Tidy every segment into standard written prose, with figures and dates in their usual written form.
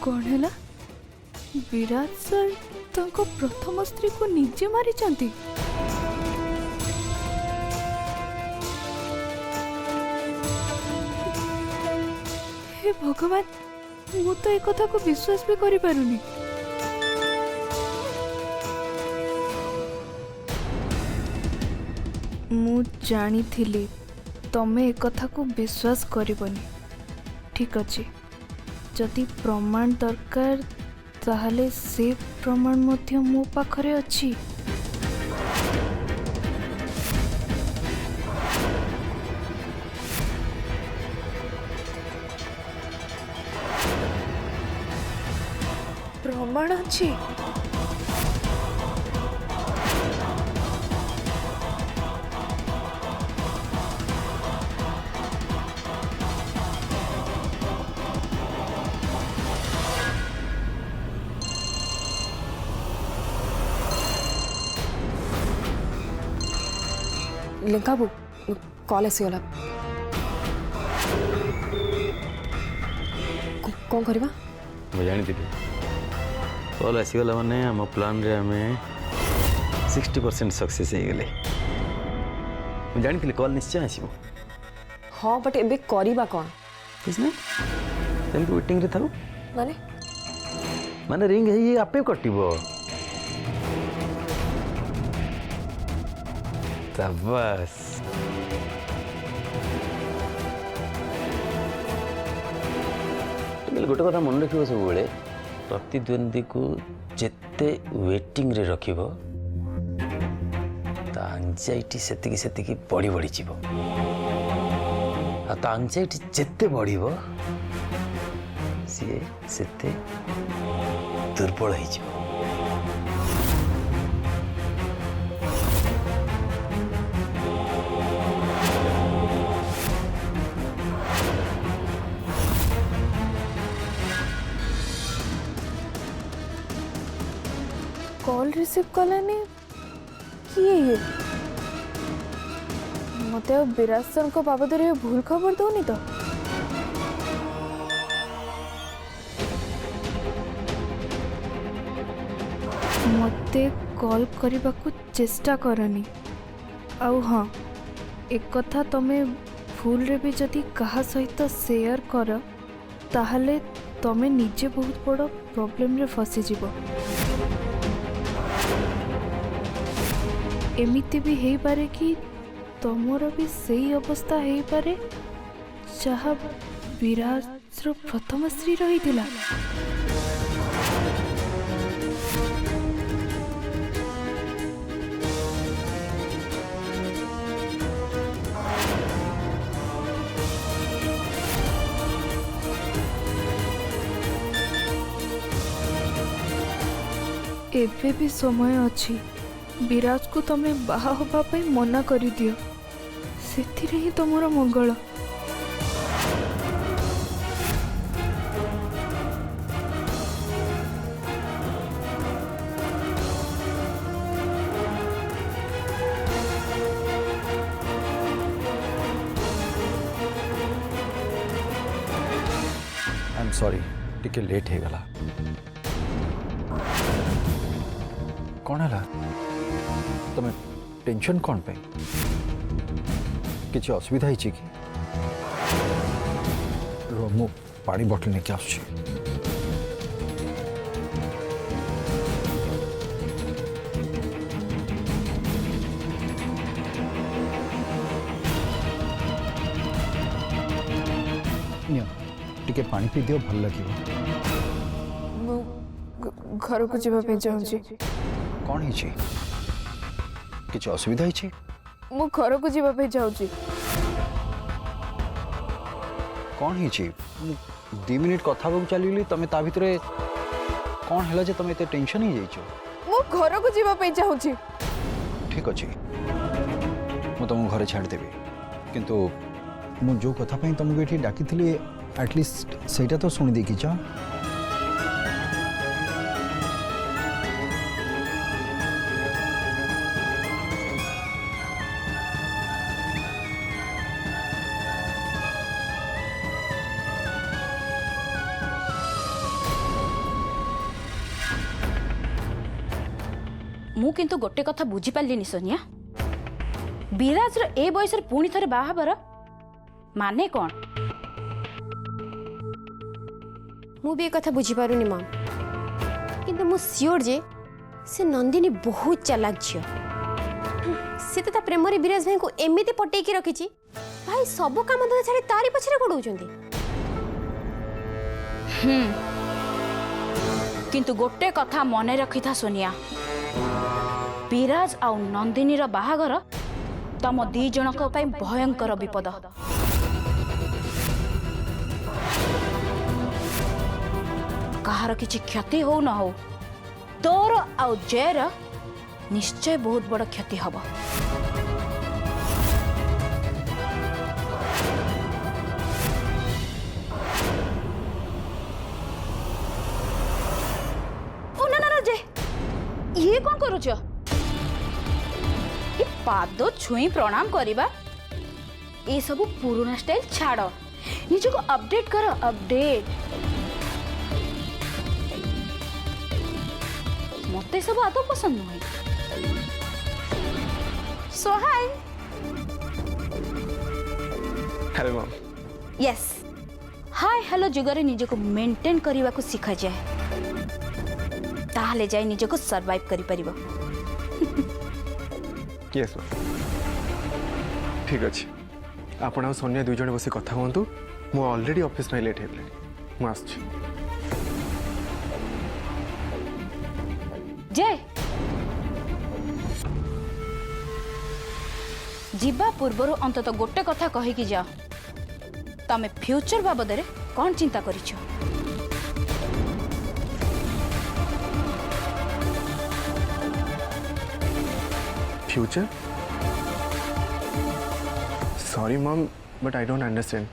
कौन है? विराट सर तांको प्रथम स्त्री को निजे मारी चंती। हे भगवान, मु तो एक कथा को विश्वास भी करि पारुनी। मु जानी थिली तमे एक कथा को विश्वास करिबनी। ठीक अछि, जदि प्रमाण दरकार ताहले से प्रमाण मध्य मो पाखरे अछि। प्रमाण अछि? लिंका वो कॉल आसीगला। कौन करवा? मैं जानी थी कॉल आसीगला माने आम प्लान रे हमें 60% सक्सेस हो गले। मैं जानी थी कॉल निश्चय आसीबो। हाँ बट एबे करवा कौन? किस ने सेम वेटिंग रे थाउ माने माने रिंग है ये आपे कटिबो। बस गोटे कथा मन रख सब बड़े प्रतिद्वंदी को जिते वेटिंग रे रखिब एंजाइटी से बढ़ी बढ़ी जीव आ एंजाइटी जिते बढ़िबो सी सेते दुर्बल हो जीव। कॉल रिसीव कलानी किए ये? मते अब विराट सर को बाबद रे भूल खबर दौनी तो? मते कॉल करने को चेष्टा करनी। आउ हाँ, एक कथा तमे भूल रे भी जदि कहा सहित शेयर कर ताहले तमे निजे बहुत बड़ प्रॉब्लम रे फसी जीवो। एमिति भी हेई पारे कि तमर भी सही अवस्था हेई पारे जहाँ विराट प्रथम स्त्री रही थिला। एबे भी समय अछि। विराज को तमे बाहा होबा पई मना करि दियो, सेथिरे ही तमरो मंगल। आई एम सॉरी टिके लेट हे गला। कौन है तमें टेंशन कौन पे? किसी असुविधा ही कि मु पानी बोतल लेके आसुची। टिके पानी पी दियो, भल लगे। घर को जीवा पे जाऊँगी। कौन ही किसी असुविधा ही? मु घर को जीवा पे जाऊँगी। कौन ही 2 मिनिट कथा को चली तमें ता भितर कौन है जे तमें एते टेंशन ही जाइछो? मु घर को जीवा पे जाऊँगी। ठीक अच्छे मु तुम घरे छाड़ देवी, किंतु मु जो कथा पे तुमको ये डाकी थी एटलिस्ट सेटा तो शुणी देखी चा। मु किंतु गोटे कथा बुझी पालिनी सोनिया विराज ए बयस पुणी थे बाहाबर माने कौन मु भी एक कथा बुझी पारुनी माम किंतु मु सियोर जे से नंदिनी बहुत चालाक झियो से तो ता प्रेम रे विराज भाई को एमिति पटेकी रखिछि भाई सब काम धंदा छाड़ी तारी पछरे गोडौचंदी किंतु गोटे कथा मने रखी था सोनिया विराज आ नंदिनी रो बाहागर तम दी जनक पई भयंकर विपद कहार किछि क्षति हो न हो तोर आ जयर निश्चय बहुत बड़ क्षति हब ये कौन करुच पाद छुई प्रणाम करवा ये सब पुराना स्टाइल छाड़ निज को अपडेट कर अपडेट मते सब आदौ पसंद नुहे so hi hello mom yes hi hello जुगरे निज को मेंटेन करने को सिखा जाए ताहले जाई निज को सरवाइव करि परिबो यस मॉम ठीक अच्छे आपण आ सोनिया दुई जण बसी कथा हुंतु मु ऑलरेडी ऑफिस में लेट हेले मु आछी जय जीवा पूर्वर अंतत गोटे कथा कहि कि जा तमे फ्यूचर बाबद रे कौन चिंता करिछ future sorry mom but I don't understand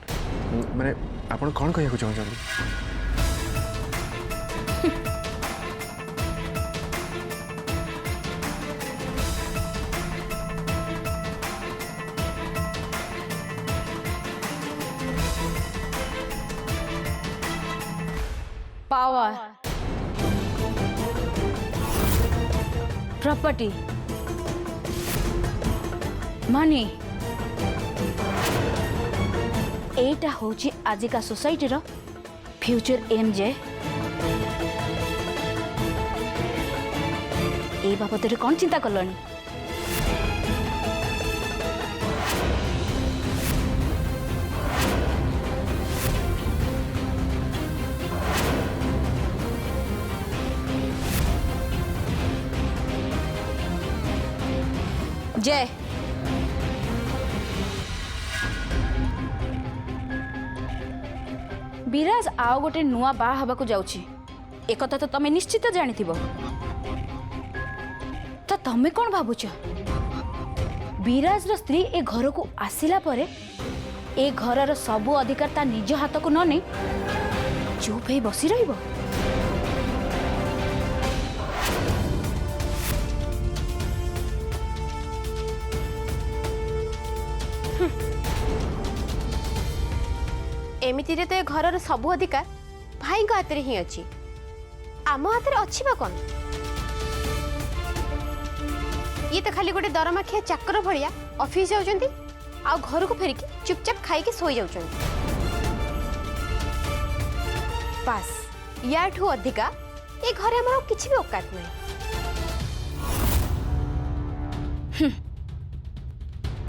माने आपण कौन कहया चाहूँ पावर प्रॉपर्टी मनी एटा होची आजिका सोसाइटी रो फ्यूचर एम जे ए बाबद रे कौन चिंता करलनी जय विराज आउ गोटे नुआ बा हवा को जाउछि एक कथा तो तमे निश्चित जानिथिबो तो तमे कोन भाबुछ विराज रो स्त्री ए घर को आसिला परे ए घर रो सब अधिकार ता निज हाथ को न नै चुप हे बसी रहिबो एमिति रे तो घर सब अधिकार भाई हाथ में ही अच्छी आम हाथ में अच्छी कौन ये तो खाली गोटे दरमाखिया चाकर भाया ऑफिस जाउछंती आ घर को फेरिकी चुपचाप खाई सोई जाउछंती बस याठू अधिका ये घरे हमर किछि भी औकात नहीं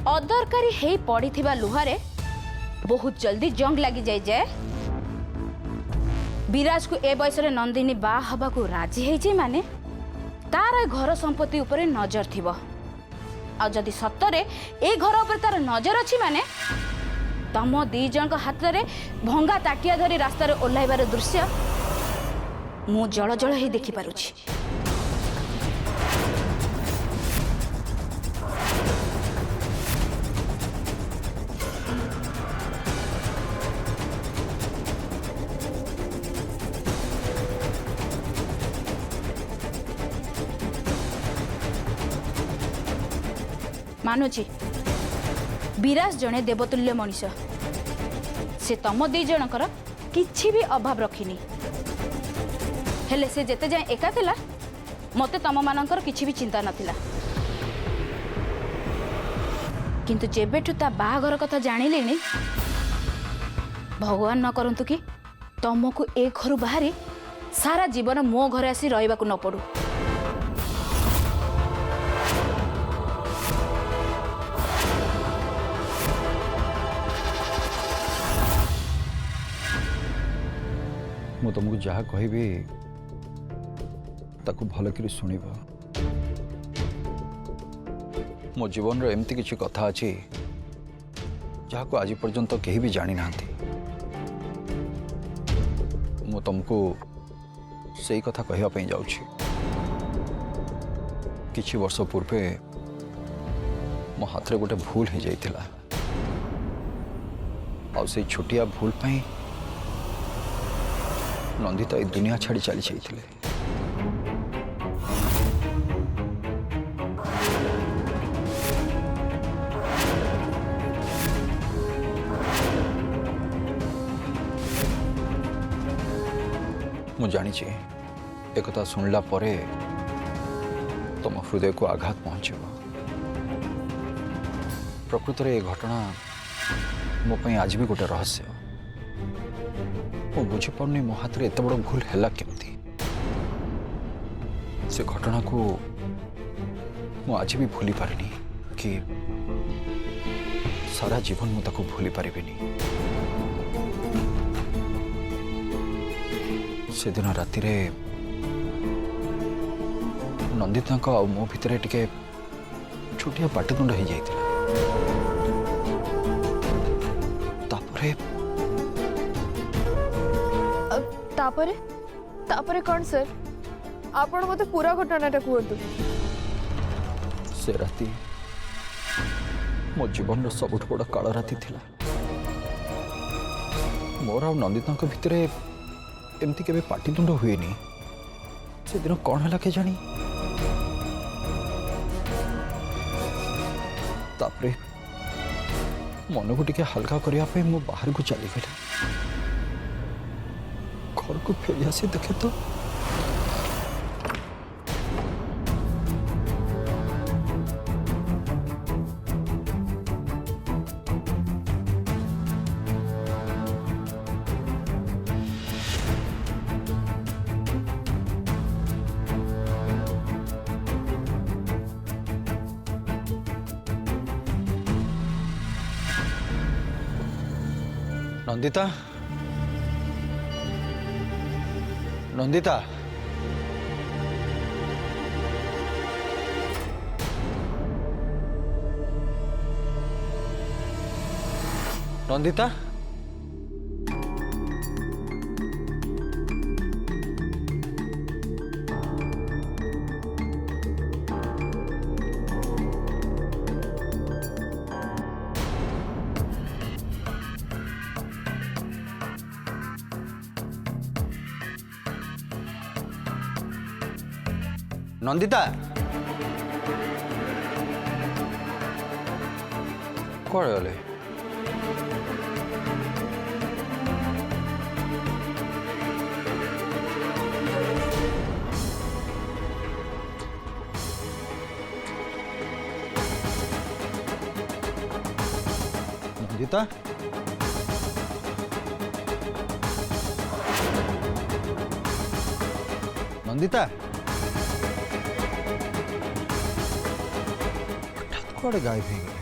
अदरकारी हे पड़ी थिबा लुहारे बहुत जल्दी जंग लगी जाए जाए विराज को ए बयस रे नंदिनी बा हवा को राजी है जे माने तार घर संपत्ति ऊपर नजर थिबो आ जदि सत्तरे ए घर ऊपर तार नजर अछि माने तम दी जन को हाथ रे भंगा ताटिया धरी रास्ता रे ओल्हाइबार दृश्य मु जळ जळ ही देखि पारुछि मानुची विराज जने देवतुल्य मनीष से तम दी जनकर किछि भी अभाव रखिनी हेले से जेते जाए एका थिला मते तम मानकर किछि भी चिंता नथिला किंतु जेबेठु ता बाहाघर कथा जानिलेनी भगवान न करंतु कि तुमको ए घर बाहरी सारा जीवन मो घरे आसी रहिबाकू न पड़ू। ମୁଁ ତୁମକୁ ଯାହା କହିବି ତାକୁ ଭଲ କରି ଶୁଣିବ। ମୋ ଜୀବନର ଏମିତି କିଛି କଥା ଅଛି ଯାହାକୁ ଆଜି ପର୍ଯ୍ୟନ୍ତ କେହି ବି ଜାଣିନାହାନ୍ତି। ମୁଁ ତୁମକୁ ସେଇ କଥା କହିବା ପାଇଁ ଯାଉଛି। କିଛି ବର୍ଷ ପୂର୍ବେ ମୋ ହାତରେ ଗୋଟେ ଭୁଲ ହେଇଯାଇଥିଲା ଆଉ ସେଇ ଛୋଟିଆ ଭୁଲ ପାଇଁ ନନ୍ଦିତା ଏ ଦୁନିଆ ଛାଡ଼ି ଚାଲି ଯାଇଥିଲେ। ମୁଁ ଜାଣିଛି एकथा शुणला परे तुम हृदय को आघात पहुंचब। प्रकृत में घटना मो आज भी गोटे रहस्य। बुझीपारे मो हाथ में एत बड़ भूल है केमती। से घटना को मु आज भी भूली पारिनी कि सारा जीवन मु ताको भूली पारिबिनी। से दिन राति रे नंदिता आ मो भितर टिके छोटिया पाटितुंड हो जाइतिला। तापरे तापरे कौन सर आपण मते पूरा घटनाटा कहतु। से राति मो जीवन सबुठ बड़ काल राति थिला। मोर आ नंदिता भितर एमती केबे पाटितुंड हुएनी। से दिन कौन है के जानी। तापरे मन को टिके हल्का करने मु बाहर को चली गली। घर को फेरी आसी देखे तो नंदिता नंदिता नंदिता नंदिता कौन गले नंदिता नंदिता कौड़े गायब हो गए।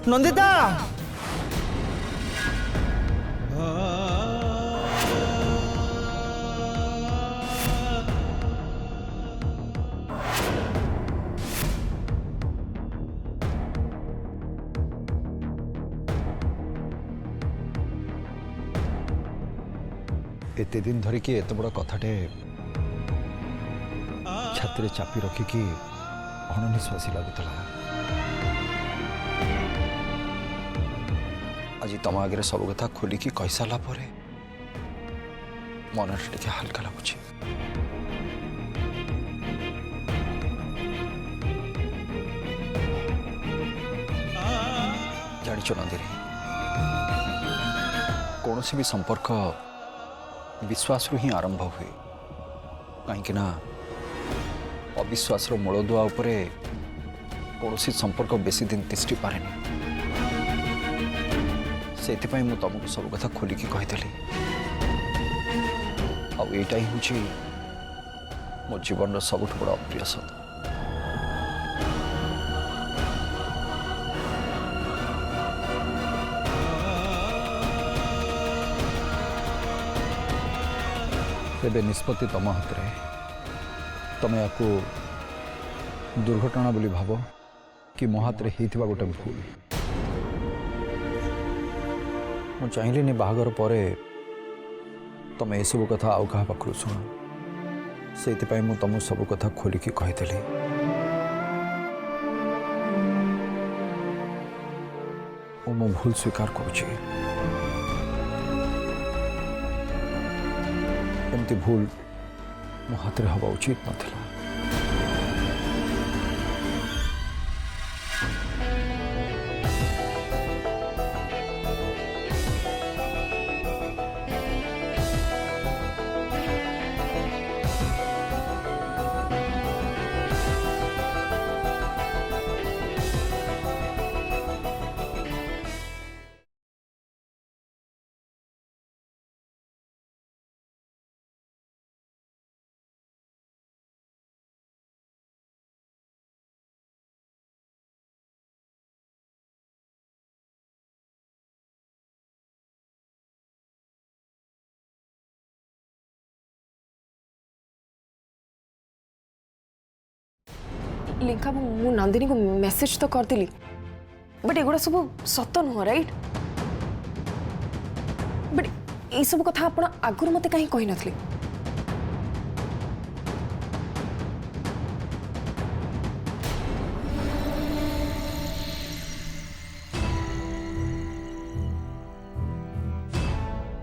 नंदिता एते दिन धरिकी एत बड़ कथाटे छाती चापी रखिकी अणनिश्वासी लगुला आज तम आगे सब कथा खोलिकी कही सारा मन टे हल्का लगुच जाच नंदिनी कौन भी संपर्क विश्वास रु ही आरंभ हुए कहीं अविश्वास मूलदुआ उपरे कौन संपर्क बेसी दिन तिष्टि पारे से तुमको सब कथा खोलिकी कहीदेली आईटा ही हूँ मो जीवन सबुठ बड़ अप्रिय सत तेबे निष्पत्ति तम हाथ रे तमे याकू दुर्घटना बोली भाव कि मो हाथ रे होइथिबा गोटे भूल मु चाहिलिनी बाहागर परे तमे ए सब कथा आउ कहा पाखु शुण से मु तुम सब कथा खोलिकी कहीदेली मो भूल स्वीकार करुची एमती भूल मो हाथ रे हवा उचित नथिला लिंका मु नंदिनी को मेसेज तो कर दिली बट एगुड़ा सब सत नुह राइट बट ये सब कथा आपण आगुर मते कहीं कही नथली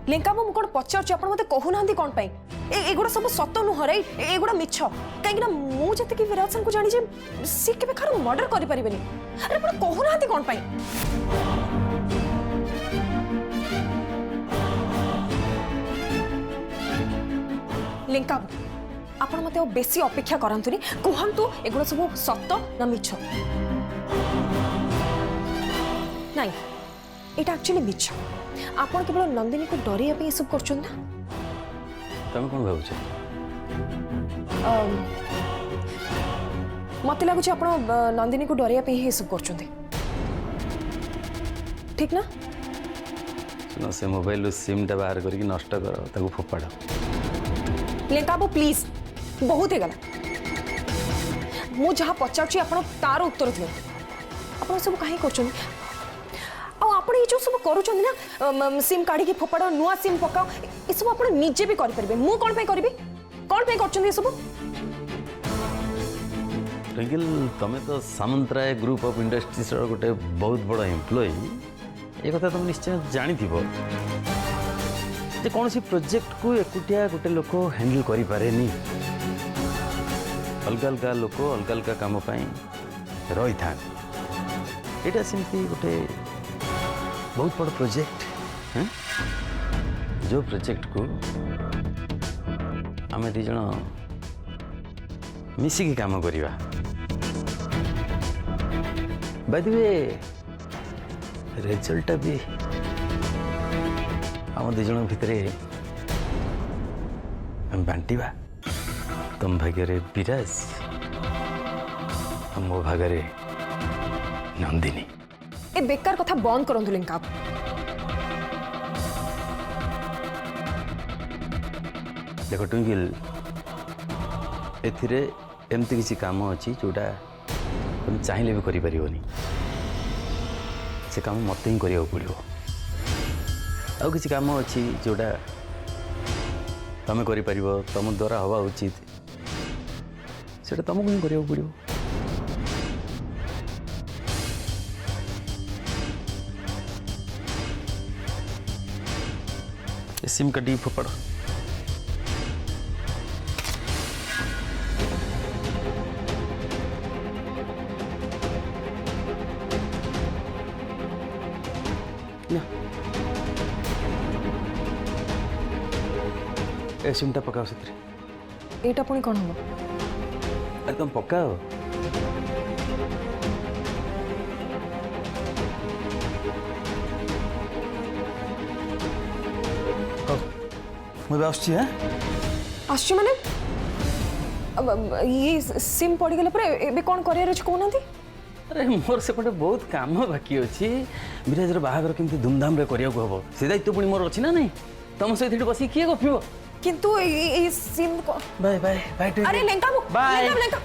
लिंका मु कौन पचार आप मत कहूना कौन पाई एगुड़ा सब सत नुह राइट एगुड़ा मिछ कहीं मुझे विराट सिंह को जानी सी के खार मर्डर कर पारे अरे कहूना कौन पाई लिंका आप मत बेसी अपेक्षा करतुनी कहतु एगुड़ा सब सत ना मिछ नहीं एटा एक्चुअली मिछ आपन केवल नंदिनी को डरिया पे सब करछन ना तुम कौन भाव मत लगुच आप नंदिनी को डरिया पे ही सब करछन ठीक ना सुनो से मोबाइल सिम टा बाहर करके नष्ट कर ताको फोपाड़ लेका बो प्लीज बहुत है गला मु जहाँ पचार आप तार उत्तर दियो आप सब कहीं करछन आप ये जो सब करुँच ना सिम काढ़ी फोपाड़ नुआ सिम पकाओ ये सब आप निजे भी करें मु कौन करी कौन कर सब ट्विंकल तुम्हें तो सामंतराय ग्रुप ऑफ इंडस्ट्रीज गोटे बहुत बड़ा एम्प्लॉई ये कथा तुम निश्चय जानी कौन सी प्रोजेक्ट को एकुटिया गोटे लोक हैंडल करि पारेनी अलग अलग लोक अलग अलग काम रही था यहाँ सेमती गोटे बहुत बड़ा प्रोजेक्ट है जो प्रोजेक्ट को आम दी जन मिसिकी काम करवा बाय द वे रिजल्ट भी आम दी जन भितर बांटिबा तुम भाग्य विराज मो भाग्य नंदिनी ए बेकार कथा बंद करंतु लिंका देखो ट्विंकल एथिरे एमती किसी काम अच्छी जोटा तुम चाहिए भी करी से काम मत ही करिया पड़ो आउ किसी काम अच्छी जोटा तुम कर तुम द्वारा हवा उचित से तुमको ही करिया पड़ो सिम कटी फोपड़ ए सिमटा पकाओ से एटा पुणी कौन हम अरे तुम पकाओ मुझे आसुची है आश्चर्य माने ये सिम पड़ी गले पर एबे कौन करियर अछि कोना थी अरे मोर से पटे बहुत काम बाकी अच्छी विराजर बाहागर केमती धूमधाम रे करिया को हबो से दायित्व पुणी मोर अछि ना नहीं तुम सहित बसी किए गपिबो किंतु ए सिम बाय बाय बाय अरे लेंका बाय लेंका